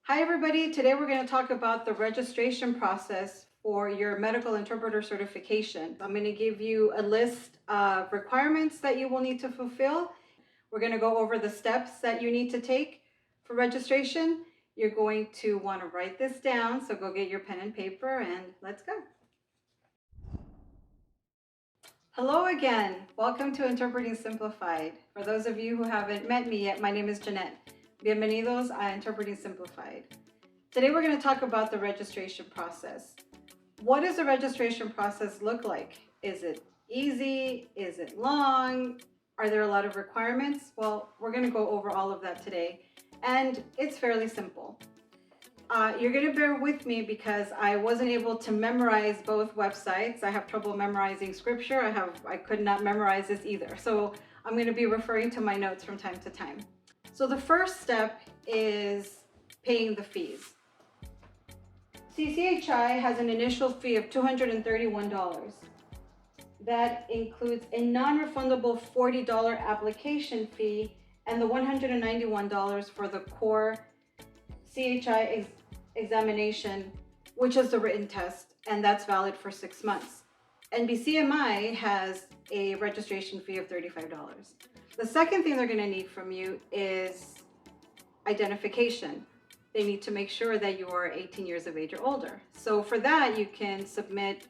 Hi everybody, today we're going to talk about the registration process for your medical interpreter certification. I'm going to give you a list of requirements that you will need to fulfill. We're going to go over the steps that you need to take for registration. You're going to want to write this down, so go get your pen and paper and let's go. Hello again, welcome to Interpreting Simplified. For those of you who haven't met me yet, my name is Jeanette. Bienvenidos a Interpreting Simplified. Today we're going to talk about the registration process. What does the registration process look like? Is it easy? Is it long? Are there a lot of requirements? Well, we're going to go over all of that today, and it's fairly simple. You're going to bear with me because I wasn't able to memorize both websites. I have trouble memorizing scripture. I could not memorize this either. So I'm going to be referring to my notes from time to time. So the first step is paying the fees. CCHI has an initial fee of $231. That includes a non-refundable $40 application fee and the $191 for the core CCHI examination, which is the written test, and that's valid for 6 months. NBCMI has a registration fee of $35. The second thing they're going to need from you is identification. They need to make sure that you are 18 years of age or older. So for that, you can submit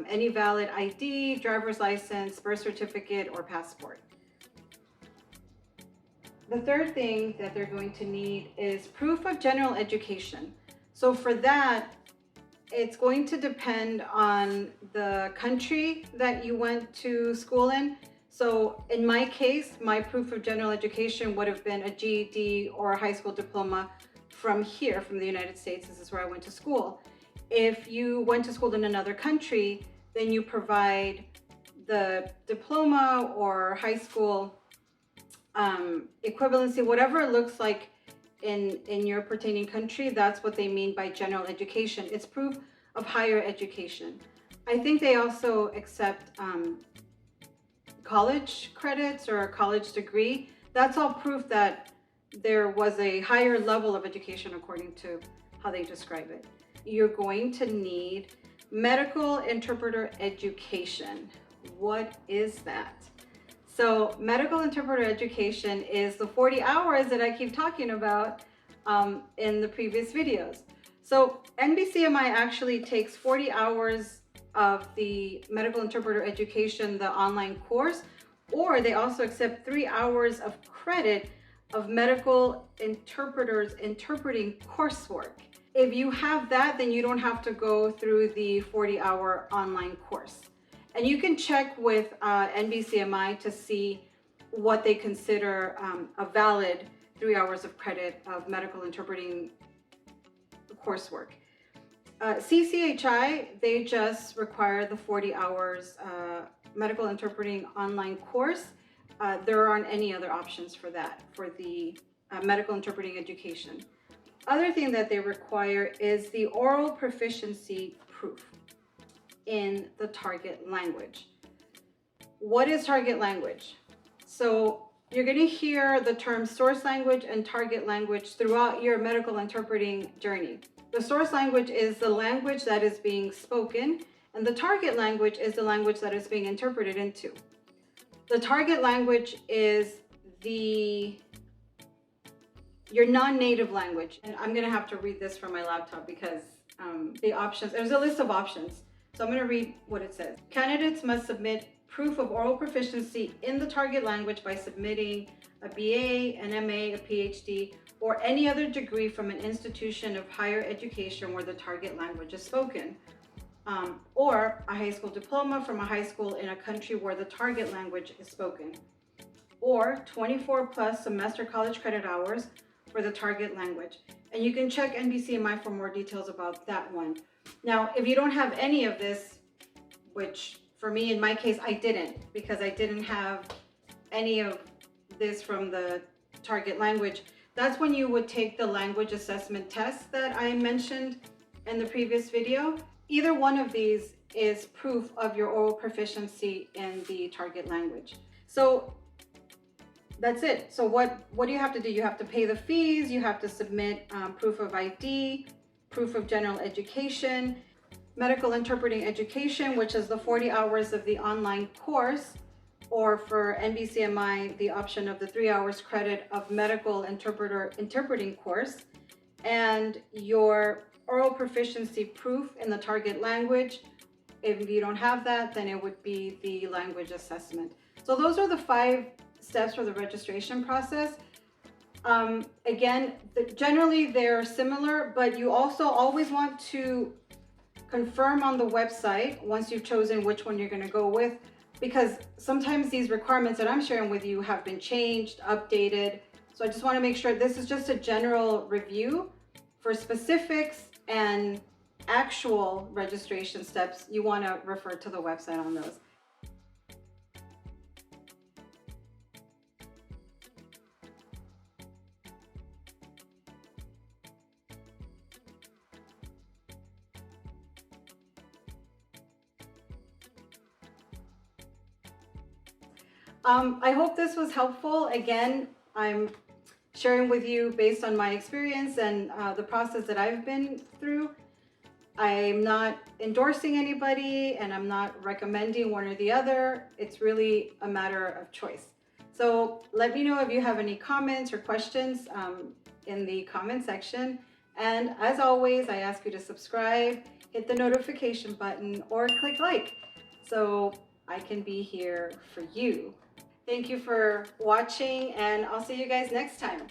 any valid ID, driver's license, birth certificate, or passport. The third thing that they're going to need is proof of general education. So for that, it's going to depend on the country that you went to school in. So in my case, my proof of general education would have been a GED or a high school diploma from here, from the United States. This is where I went to school. If you went to school in another country, then you provide the diploma or high school equivalency, whatever it looks like in your pertaining country. That's what they mean by general education. It's proof of higher education. I think they also accept college credits or a college degree. That's all proof that there was a higher level of education according to how they describe it. You're going to need medical interpreter education. What is that? So medical interpreter education is the 40 hours that I keep talking about in the previous videos. So NBCMI actually takes 40 hours of the medical interpreter education, the online course, or they also accept 3 hours of credit of medical interpreters interpreting coursework. If you have that, then you don't have to go through the 40-hour online course. And you can check with NBCMI to see what they consider a valid 3 hours of credit of medical interpreting coursework. CCHI, they just require the 40 hours medical interpreting online course. There aren't any other options for that, for the medical interpreting education. Other thing that they require is the oral proficiency proof in the target language. What is target language? So you're going to hear the term source language and target language throughout your medical interpreting journey. The source language is the language that is being spoken, and the target language is the language that is being interpreted into. The target language is your non-native language. And I'm going to have to read this from my laptop because the options, there's a list of options. So I'm going to read what it says. Candidates must submit proof of oral proficiency in the target language by submitting a BA, an MA, a PhD, or any other degree from an institution of higher education where the target language is spoken, or a high school diploma from a high school in a country where the target language is spoken, or 24 plus semester college credit hours for the target language. And you can check NBCMI for more details about that one. Now, if you don't have any of this, which for me, in my case, I didn't, because I didn't have any of this from the target language, that's when you would take the language assessment test that I mentioned in the previous video. Either one of these is proof of your oral proficiency in the target language. So that's it. So what do you have to do? You have to pay the fees, you have to submit proof of ID, proof of general education, medical interpreting education, which is the 40 hours of the online course, or for NBCMI, the option of the 3 hours credit of medical interpreting course, and your oral proficiency proof in the target language. If you don't have that, then it would be the language assessment. So those are the 5 steps for the registration process. Again, generally they're similar, but you also always want to confirm on the website once you've chosen which one you're going to go with, because sometimes these requirements that I'm sharing with you have been changed, updated. So I just want to make sure this is just a general review. For specifics and actual registration steps, you want to refer to the website on those. I hope this was helpful. Again, I'm sharing with you based on my experience and the process that I've been through. I'm not endorsing anybody and I'm not recommending one or the other. It's really a matter of choice. So let me know if you have any comments or questions in the comment section. And as always, I ask you to subscribe, hit the notification button, or click like so I can be here for you. Thank you for watching, and I'll see you guys next time.